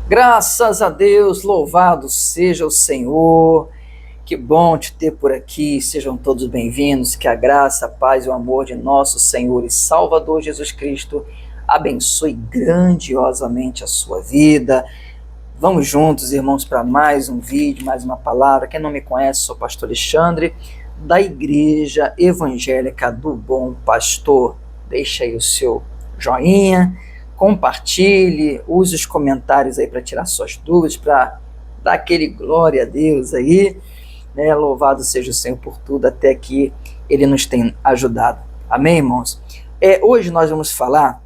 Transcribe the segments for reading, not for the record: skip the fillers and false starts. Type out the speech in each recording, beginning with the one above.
Graças a Deus, louvado seja o Senhor. Que bom te ter por aqui. Sejam todos bem-vindos. Que a graça, a paz e o amor de nosso Senhor e Salvador Jesus Cristo abençoe grandiosamente a sua vida. Vamos juntos, irmãos, para mais um vídeo, mais uma palavra. Quem não me conhece, sou o pastor Alexandre, da Igreja Evangélica do Bom Pastor. Deixa aí o seu joinha, compartilhe, use os comentários aí para tirar suas dúvidas, para dar aquele glória a Deus aí, né? Louvado seja o Senhor por tudo, até que Ele nos tem ajudado. Amém, irmãos? Hoje nós vamos falar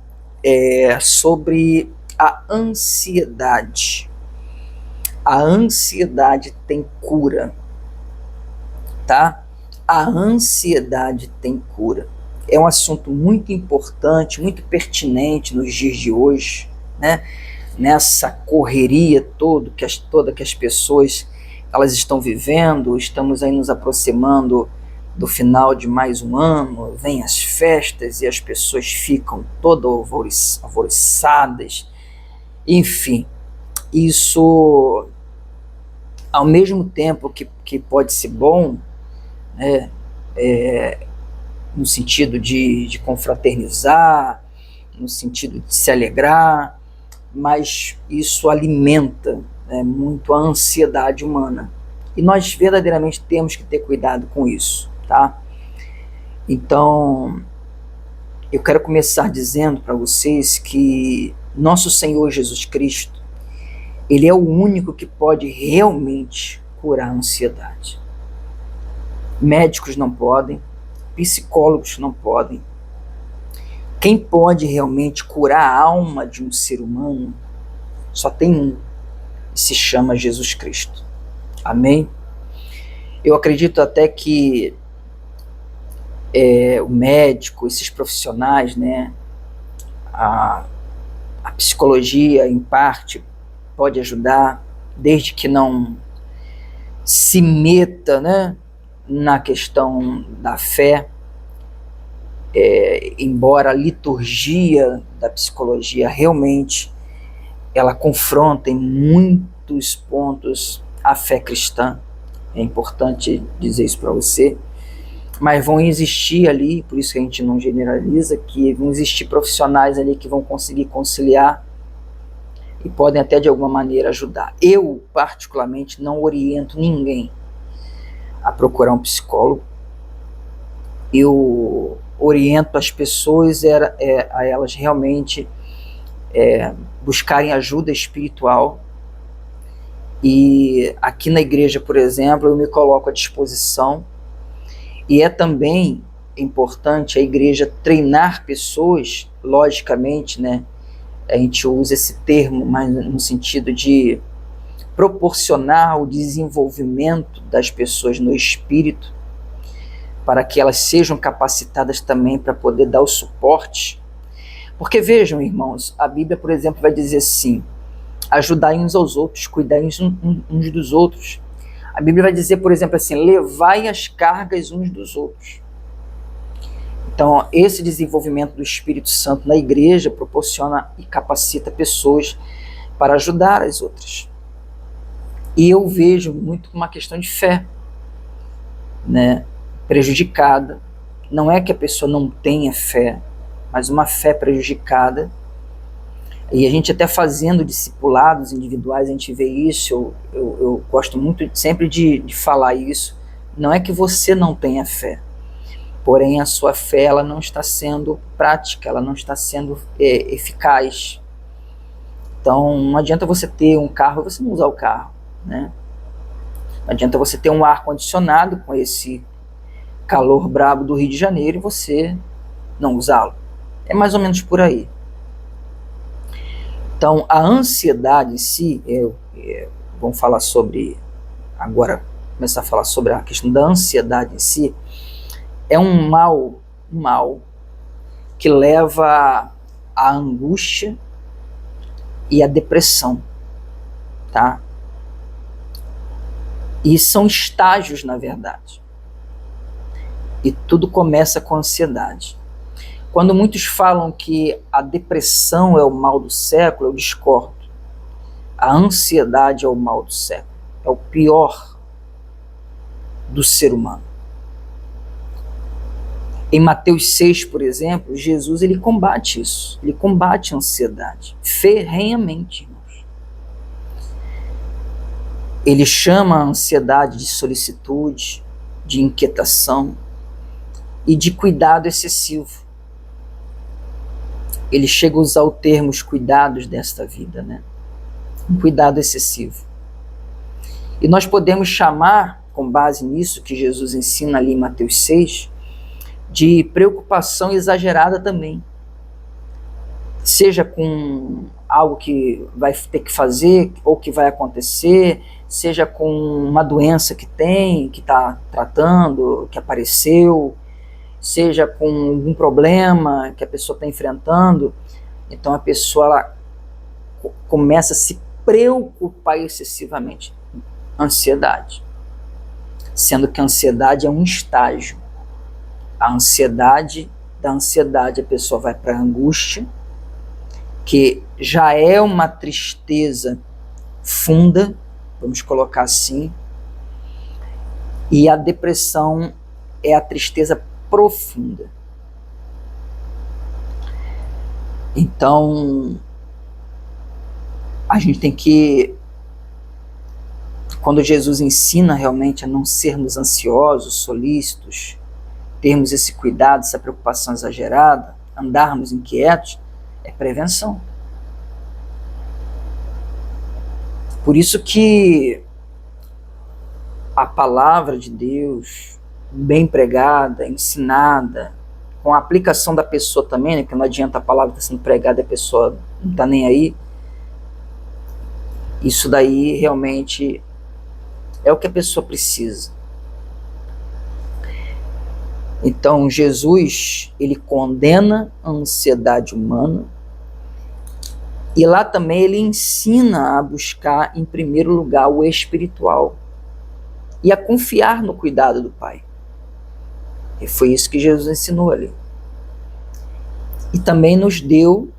sobre a ansiedade. A ansiedade tem cura, tá? A ansiedade tem cura. É um assunto muito importante, muito pertinente nos dias de hoje, né? Nessa correria toda que as pessoas elas estão vivendo, estamos aí nos aproximando do final de mais um ano, vem as festas e as pessoas ficam todas alvoriçadas, enfim, isso ao mesmo tempo que pode ser bom, né, no sentido de confraternizar, no sentido de se alegrar, mas isso alimenta, né, muito a ansiedade humana. E nós verdadeiramente temos que ter cuidado com isso, tá? Então, eu quero começar dizendo para vocês que nosso Senhor Jesus Cristo, Ele é o único que pode realmente curar a ansiedade. Médicos não podem, psicólogos não podem. Quem pode realmente curar a alma de um ser humano só tem um, e se chama Jesus Cristo. Amém? Eu acredito até que o médico, esses profissionais, né, a psicologia, em parte, pode ajudar, desde que não se meta, né, na questão da fé, embora a liturgia da psicologia realmente ela confronta em muitos pontos a fé cristã, é importante dizer isso para você, mas vão existir ali, por isso que a gente não generaliza, que vão existir profissionais ali que vão conseguir conciliar e podem até de alguma maneira ajudar. Eu, particularmente, não oriento ninguém a procurar um psicólogo. Eu oriento as pessoas a elas realmente buscarem ajuda espiritual. E aqui na igreja, por exemplo, eu me coloco à disposição. E é também importante a igreja treinar pessoas, logicamente, né? A gente usa esse termo, mas no sentido de proporcionar o desenvolvimento das pessoas no espírito, para que elas sejam capacitadas também para poder dar o suporte. Porque vejam, irmãos, a Bíblia, por exemplo, vai dizer assim: ajudai uns aos outros, cuidai uns dos outros. A Bíblia vai dizer, por exemplo, assim: levai as cargas uns dos outros. Então, esse desenvolvimento do Espírito Santo na igreja proporciona e capacita pessoas para ajudar as outras. E eu vejo muito uma questão de fé, né, prejudicada. Não é que a pessoa não tenha fé, mas uma fé prejudicada. E a gente até fazendo discipulados individuais, a gente vê isso. Eu gosto muito sempre de falar isso. Não é que você não tenha fé, porém a sua fé ela não está sendo prática, ela não está sendo eficaz. Então não adianta você ter um carro e você não usar o carro, né? Não adianta você ter um ar-condicionado com esse calor brabo do Rio de Janeiro e você não usá-lo. É mais ou menos por aí. Então, a ansiedade em si, vamos falar sobre, agora, começar a falar sobre a questão da ansiedade em si, é um mal que leva à angústia e à depressão, tá? E são estágios, na verdade. E tudo começa com a ansiedade. Quando muitos falam que a depressão é o mal do século, eu discordo. A ansiedade é o mal do século, é o pior do ser humano. Em Mateus 6, por exemplo, Jesus ele combate isso, ele combate a ansiedade, ferrenhamente, irmãos. Ele chama a ansiedade de solicitude, de inquietação e de cuidado excessivo. Ele chega a usar o termo os cuidados desta vida, né? Um cuidado excessivo. E nós podemos chamar, com base nisso que Jesus ensina ali em Mateus 6, de preocupação exagerada também. Seja com algo que vai ter que fazer ou que vai acontecer, seja com uma doença que tem, que está tratando, que apareceu, seja com algum problema que a pessoa está enfrentando. Então a pessoa ela começa a se preocupar excessivamente. Ansiedade. Sendo que a ansiedade é um estágio. A ansiedade, da ansiedade a pessoa vai para a angústia, que já é uma tristeza funda, vamos colocar assim, e a depressão é a tristeza profunda. Então, a gente tem que, quando Jesus ensina realmente a não sermos ansiosos, solícitos, termos esse cuidado, essa preocupação exagerada, andarmos inquietos, é prevenção. Por isso que a palavra de Deus, bem pregada, ensinada, com a aplicação da pessoa também, né, porque não adianta a palavra estar sendo pregada e a pessoa não está nem aí, isso daí realmente é o que a pessoa precisa. Então Jesus, ele condena a ansiedade humana e lá também ele ensina a buscar em primeiro lugar o espiritual e a confiar no cuidado do Pai. E foi isso que Jesus ensinou ali. E também nos deu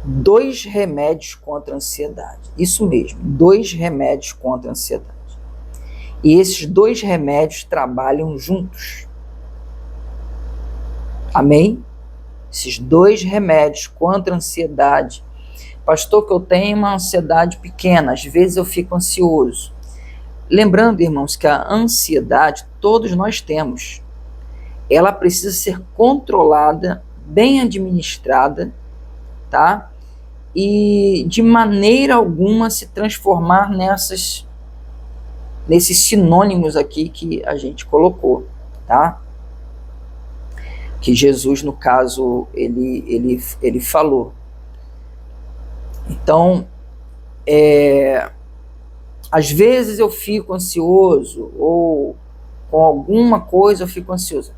2 remédios contra a ansiedade. Isso mesmo, 2 remédios contra a ansiedade. E esses 2 remédios trabalham juntos. Amém? Esses 2 remédios contra a ansiedade. Pastor, que eu tenho uma ansiedade pequena, às vezes eu fico ansioso. Lembrando, irmãos, que a ansiedade todos nós temos. Ela precisa ser controlada, bem administrada, tá? E de maneira alguma se transformar nesses sinônimos aqui que a gente colocou, tá? Que Jesus, no caso, ele falou. Então, às vezes eu fico ansioso, ou com alguma coisa eu fico ansioso.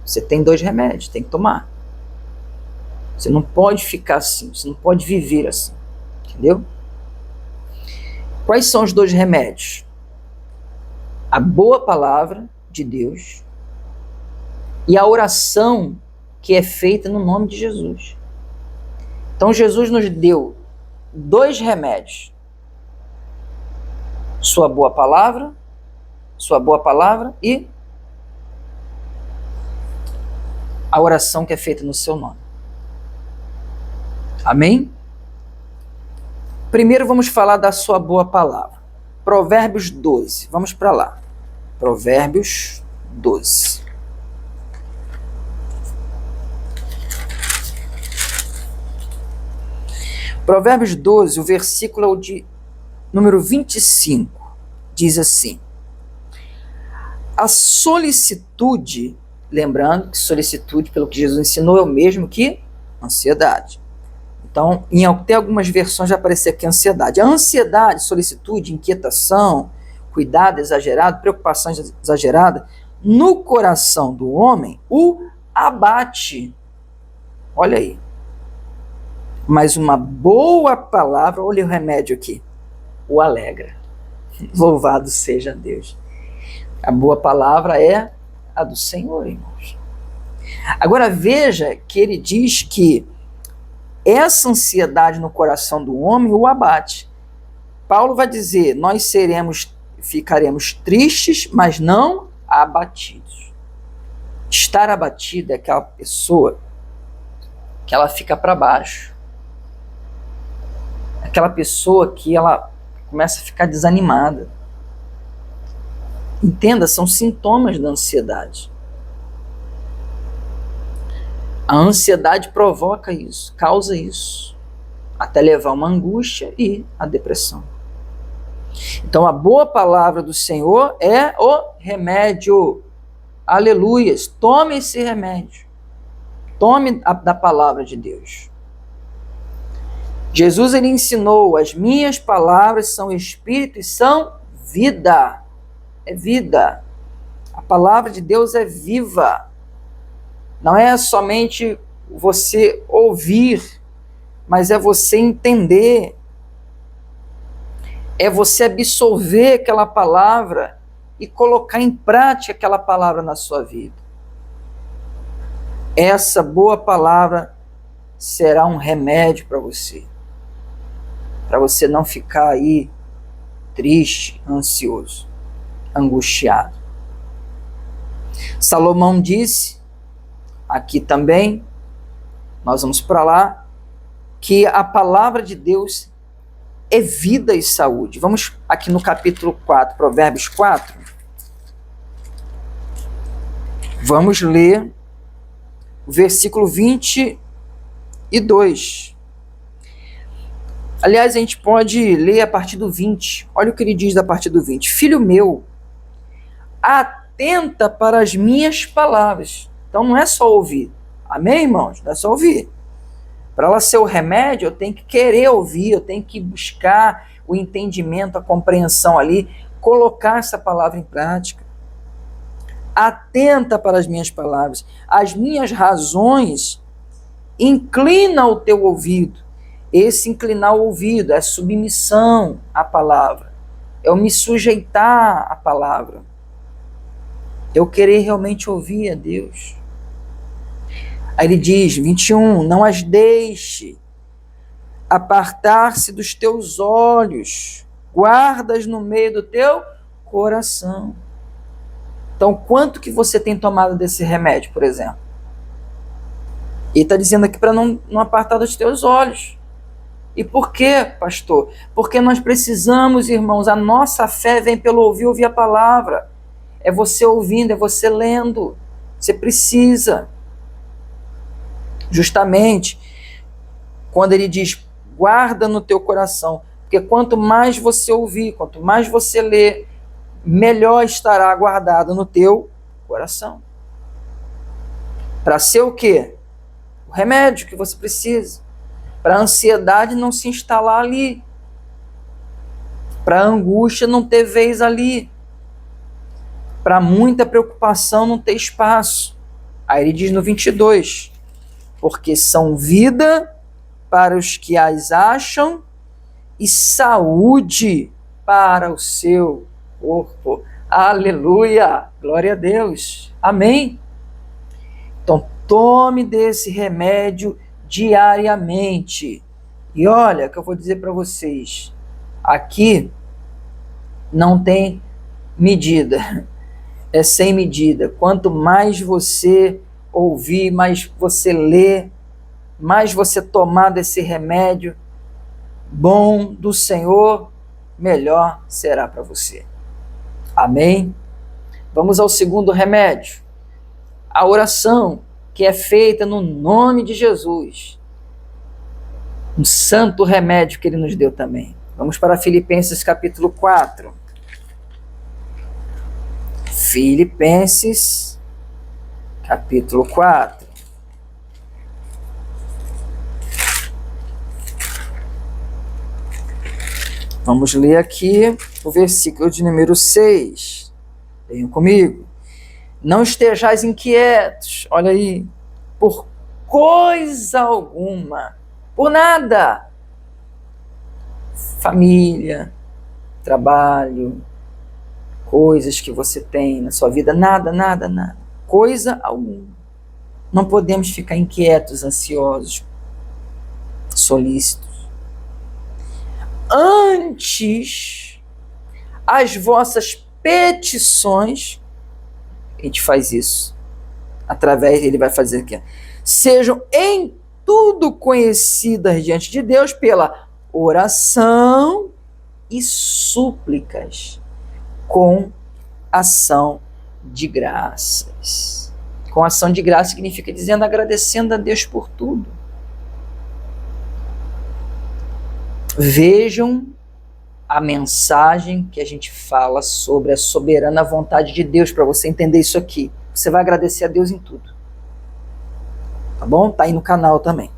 Você tem 2 remédios, tem que tomar. Você não pode ficar assim, você não pode viver assim, entendeu? Quais são os 2 remédios? A boa palavra de Deus e a oração que é feita no nome de Jesus. Então Jesus nos deu 2 remédios. Sua boa palavra e a oração que é feita no seu nome. Amém? Primeiro vamos falar da sua boa palavra. Provérbios 12, vamos para lá. Provérbios 12. Provérbios 12, o versículo é o de número 25, diz assim: a solicitude, lembrando que solicitude, pelo que Jesus ensinou, é o mesmo que ansiedade. Então, em até algumas versões já aparece aqui ansiedade. A ansiedade, solicitude, inquietação, cuidado exagerado, preocupação exagerada, no coração do homem o abate. Olha aí. Mas uma boa palavra, olha o remédio aqui, o alegra. Louvado seja Deus. A boa palavra é a do Senhor, irmãos. Agora veja que ele diz que essa ansiedade no coração do homem o abate. Paulo vai dizer, nós ficaremos tristes, mas não abatidos. Estar abatido é aquela pessoa que ela fica para baixo. Aquela pessoa que ela começa a ficar desanimada. Entenda, são sintomas da ansiedade. A ansiedade provoca isso, causa isso, até levar uma angústia e a depressão. Então a boa palavra do Senhor é o remédio. Aleluias, tome esse remédio. Tome da palavra de Deus. Jesus, ele ensinou, as minhas palavras são espírito e são vida. É vida. A palavra de Deus é viva. Não é somente você ouvir, mas é você entender. É você absorver aquela palavra e colocar em prática aquela palavra na sua vida. Essa boa palavra será um remédio para você não ficar aí triste, ansioso, angustiado. Salomão disse, aqui também, nós vamos para lá, que a palavra de Deus é vida e saúde. Vamos aqui no capítulo 4, Provérbios 4. Vamos ler o versículo 22. Aliás, a gente pode ler a partir do 20. Olha o que ele diz a partir do 20. Filho meu, atenta para as minhas palavras. Então não é só ouvir. Amém, irmãos? Não é só ouvir. Para ela ser o remédio, eu tenho que querer ouvir, eu tenho que buscar o entendimento, a compreensão ali, colocar essa palavra em prática. Atenta para as minhas palavras. As minhas razões, inclina o teu ouvido. Esse inclinar o ouvido é submissão à palavra. É eu me sujeitar à palavra. Eu querer realmente ouvir a Deus. Aí ele diz, 21, não as deixe apartar-se dos teus olhos, guardas no meio do teu coração. Então, quanto que você tem tomado desse remédio, por exemplo? Ele está dizendo aqui para não apartar dos teus olhos. E por quê, pastor? Porque nós precisamos, irmãos, a nossa fé vem pelo ouvir a palavra. É você ouvindo, é você lendo. Você precisa. Justamente, quando ele diz, guarda no teu coração, porque quanto mais você ouvir, quanto mais você ler, melhor estará guardado no teu coração. Para ser o quê? O remédio que você precisa. Para a ansiedade não se instalar ali. Para a angústia não ter vez ali. Para muita preocupação não ter espaço. Aí ele diz no 22, porque são vida para os que as acham e saúde para o seu corpo. Aleluia! Glória a Deus! Amém? Então, tome desse remédio diariamente. E olha, que eu vou dizer para vocês, aqui não tem medida, é sem medida. Quanto mais você ouvir, mais você ler, mais você tomar desse remédio bom do Senhor, melhor será para você. Amém? Vamos ao segundo remédio. A oração que é feita no nome de Jesus. Um santo remédio que ele nos deu também. Vamos para Filipenses capítulo 4. Filipenses capítulo 4. Vamos ler aqui o versículo de número 6. Venham comigo. Não estejais inquietos, olha aí, por coisa alguma, por nada. Família, trabalho, coisas que você tem na sua vida, nada. Coisa alguma. Não podemos ficar inquietos, ansiosos. solícitos. Antes as vossas petições, a gente faz isso, ele vai fazer aqui, sejam em tudo conhecidas diante de Deus pela oração e súplicas, com ação de graças. Com ação de graça significa dizendo, agradecendo a Deus por tudo. Vejam a mensagem que a gente fala sobre a soberana vontade de Deus, para você entender isso aqui. Você vai agradecer a Deus em tudo. Tá bom? Tá aí no canal também.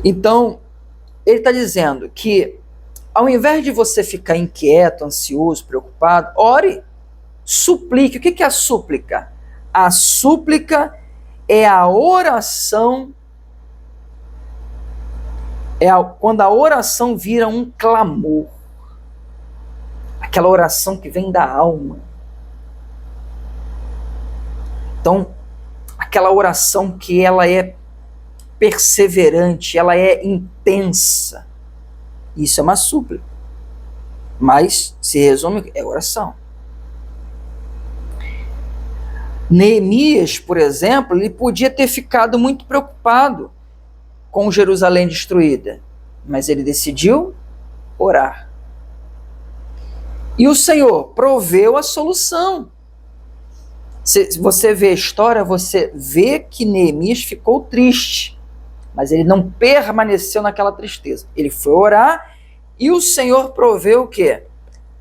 Então, ele está dizendo que, ao invés de você ficar inquieto, ansioso, preocupado, ore, suplique. O que é a súplica? A súplica é a oração, quando a oração vira um clamor. Aquela oração que vem da alma. Então, aquela oração que ela é perseverante, ela é intensa. Isso é uma súplica. Mas, se resume, é oração. Neemias, por exemplo, ele podia ter ficado muito preocupado com Jerusalém destruída, mas ele decidiu orar. E o Senhor proveu a solução. Se você vê a história, você vê que Neemias ficou triste, mas ele não permaneceu naquela tristeza. Ele foi orar e o Senhor proveu o quê?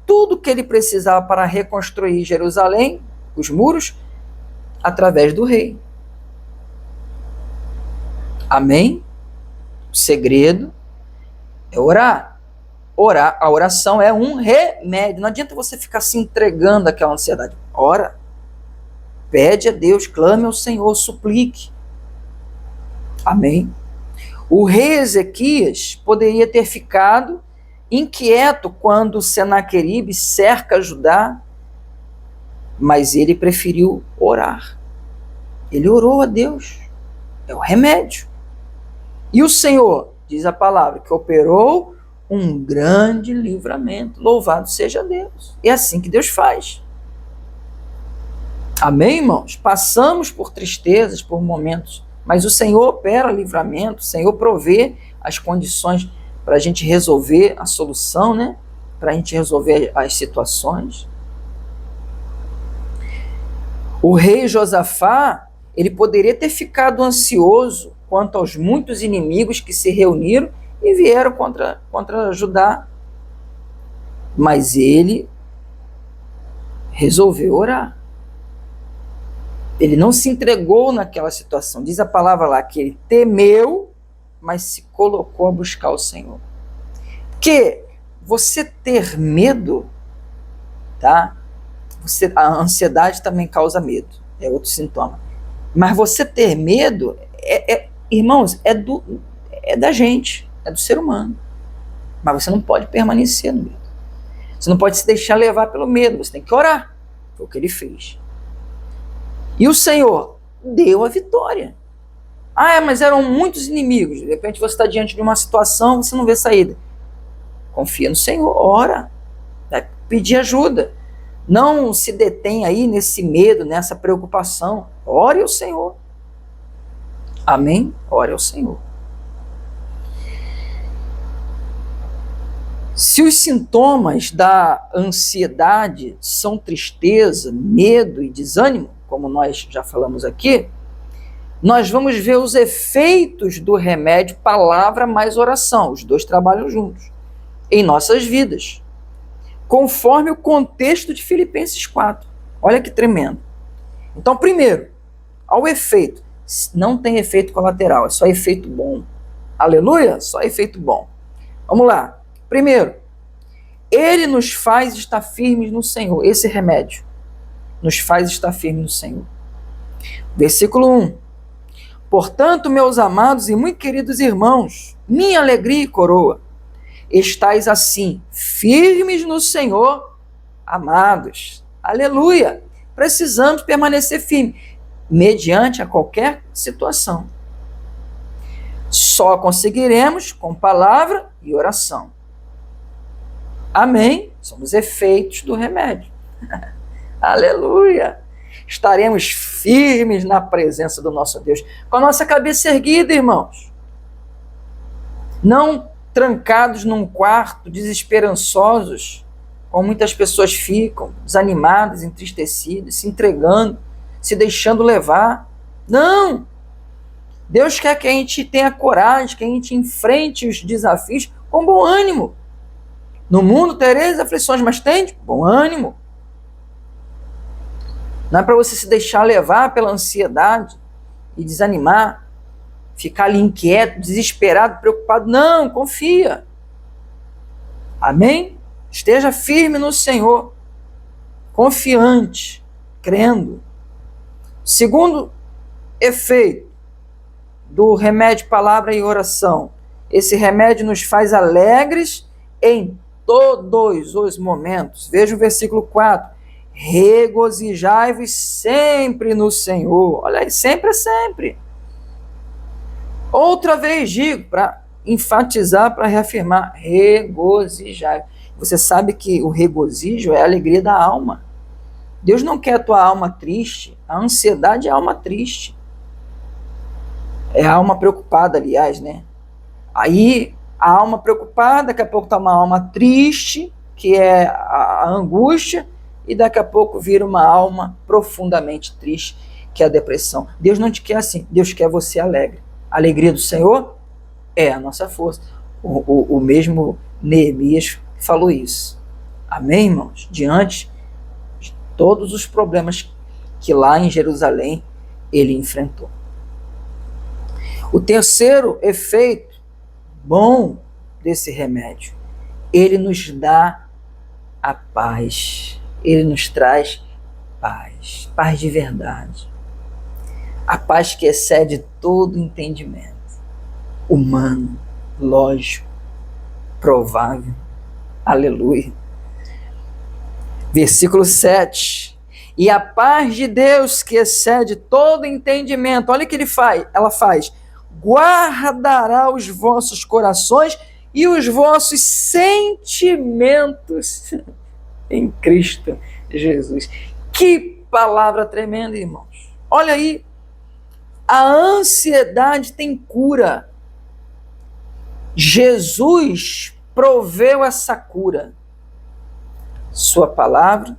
Tudo que ele precisava para reconstruir Jerusalém, os muros, através do rei. Amém? O segredo é orar. A oração é um remédio. Não adianta você ficar se entregando àquela ansiedade. Ora. Pede a Deus, clame ao Senhor, suplique. Amém? O rei Ezequias poderia ter ficado inquieto quando Senaqueribe cerca Judá, mas ele preferiu orar. Ele orou a Deus. É o remédio. E o Senhor, diz a palavra, que operou um grande livramento. Louvado seja Deus. É assim que Deus faz. Amém, irmãos? Passamos por tristezas, por momentos, mas o Senhor opera livramento, o Senhor provê as condições para a gente resolver a solução, né? Para a gente resolver as situações. O rei Josafá, ele poderia ter ficado ansioso quanto aos muitos inimigos que se reuniram e vieram contra Judá. Mas ele resolveu orar. Ele não se entregou naquela situação. Diz a palavra lá que ele temeu, mas se colocou a buscar o Senhor. Porque você ter medo, tá? A ansiedade também causa medo. É outro sintoma. Mas você ter medo, irmãos, é da gente, é do ser humano. Mas você não pode permanecer no medo. Você não pode se deixar levar pelo medo. Você tem que orar. Foi o que ele fez. E o Senhor deu a vitória. Mas eram muitos inimigos. De repente você está diante de uma situação, você não vê saída. Confia no Senhor, ora. Vai pedir ajuda. Não se detém aí nesse medo, nessa preocupação. Ore ao Senhor. Amém? Ore ao Senhor. Se os sintomas da ansiedade são tristeza, medo e desânimo, como nós já falamos aqui, nós vamos ver os efeitos do remédio palavra mais oração. Os dois trabalham juntos em nossas vidas, conforme o contexto de Filipenses 4. Olha que tremendo. Então, primeiro, ao efeito, não tem efeito colateral, é só efeito bom. Aleluia? Só efeito bom. Vamos lá. Primeiro, ele nos faz estar firmes no Senhor. Esse remédio nos faz estar firmes no Senhor. Versículo 1. Portanto, meus amados e muito queridos irmãos, minha alegria e coroa, estais assim, firmes no Senhor, amados. Aleluia! Precisamos permanecer firmes, mediante a qualquer situação. Só conseguiremos com palavra e oração. Amém? São os efeitos do remédio. Aleluia! Estaremos firmes na presença do nosso Deus, com a nossa cabeça erguida, irmãos. Não trancados num quarto, desesperançosos, como muitas pessoas ficam, desanimadas, entristecidas, se entregando, se deixando levar. Não! Deus quer que a gente tenha coragem, que a gente enfrente os desafios com bom ânimo. No mundo tereis aflições, mas tende bom ânimo. Não é para você se deixar levar pela ansiedade e desanimar, ficar ali inquieto, desesperado, preocupado. Não, confia. Amém? Esteja firme no Senhor, confiante, crendo. Segundo efeito do remédio, palavra e oração. Esse remédio nos faz alegres em todos os momentos. Veja o versículo 4. Regozijai-vos sempre no Senhor. Olha aí, sempre é sempre. Outra vez digo, para enfatizar, para reafirmar, regozijai. Você sabe que o regozijo é a alegria da alma. Deus não quer a tua alma triste. A ansiedade é a alma triste. É a alma preocupada, aliás, né? Aí, a alma preocupada, daqui a pouco está uma alma triste, que é a angústia, e daqui a pouco vira uma alma profundamente triste, que é a depressão. Deus não te quer assim, Deus quer você alegre. A alegria do Senhor é a nossa força. O mesmo Neemias falou isso. Amém, irmãos? Diante de todos os problemas que lá em Jerusalém ele enfrentou. O terceiro efeito bom desse remédio, ele nos dá a paz. Ele nos traz paz, paz de verdade. A paz que excede todo entendimento humano, lógico, provável. Aleluia. Versículo 7. E a paz de Deus que excede todo entendimento, olha o que ela faz, guardará os vossos corações e os vossos sentimentos em Cristo Jesus. Que palavra tremenda, irmãos. Olha aí, a ansiedade tem cura. Jesus proveu essa cura. Sua palavra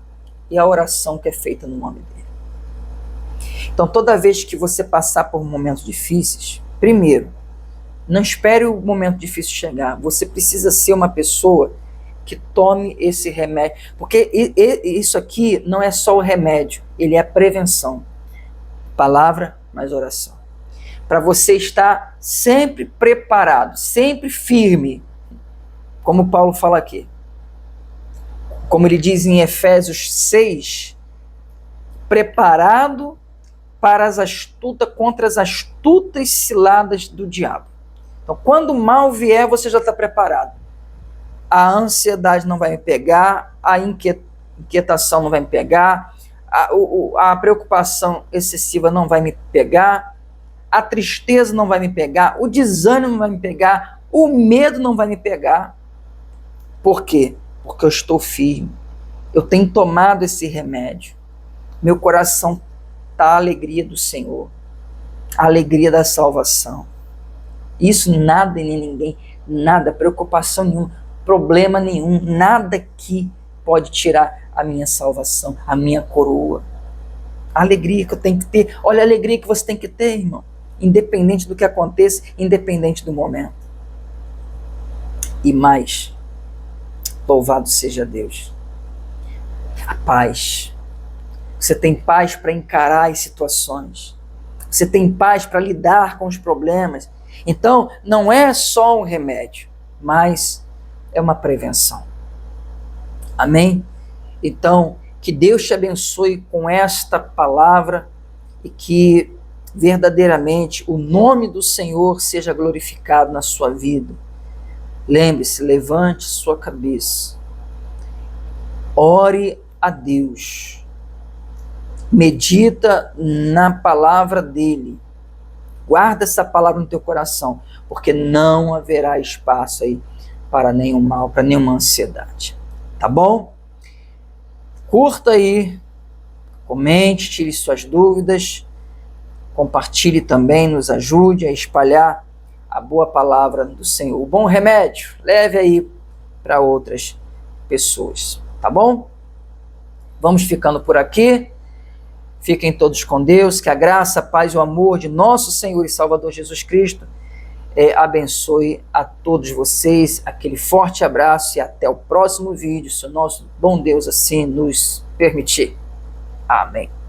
e a oração que é feita no nome dele. Então, toda vez que você passar por momentos difíceis, primeiro, não espere o momento difícil chegar. Você precisa ser uma pessoa que tome esse remédio. Porque isso aqui não é só o remédio, ele é a prevenção. Palavra mais oração. Para você estar sempre preparado, sempre firme. Como Paulo fala aqui. Como ele diz em Efésios 6, preparado para contra as astutas ciladas do diabo. Então, quando o mal vier, você já está preparado. A ansiedade não vai me pegar, a inquietação não vai me pegar, a preocupação excessiva não vai me pegar, a tristeza não vai me pegar, o desânimo não vai me pegar, o medo não vai me pegar. Por quê? Porque eu estou firme. Eu tenho tomado esse remédio. Meu coração está a alegria do Senhor, a alegria da salvação. Isso nada e nem ninguém, nada, preocupação nenhuma, problema nenhum, nada que pode tirar a minha salvação, a minha coroa. A alegria que eu tenho que ter, olha a alegria que você tem que ter, irmão, independente do que aconteça, independente do momento. E mais, louvado seja Deus, a paz. Você tem paz para encarar as situações, você tem paz para lidar com os problemas. Então, não é só um remédio, mas é uma prevenção. Amém? Então, que Deus te abençoe com esta palavra e que verdadeiramente o nome do Senhor seja glorificado na sua vida. Lembre-se, levante sua cabeça. Ore a Deus. Medita na palavra dele. Guarda essa palavra no teu coração, porque não haverá espaço aí para nenhum mal, para nenhuma ansiedade. Tá bom? Curta aí, comente, tire suas dúvidas, compartilhe também, nos ajude a espalhar a boa palavra do Senhor. O bom remédio, leve aí para outras pessoas, tá bom? Vamos ficando por aqui. Fiquem todos com Deus, que a graça, a paz e o amor de nosso Senhor e Salvador Jesus Cristo abençoe a todos vocês. Aquele forte abraço e até o próximo vídeo, se o nosso bom Deus assim nos permitir. Amém.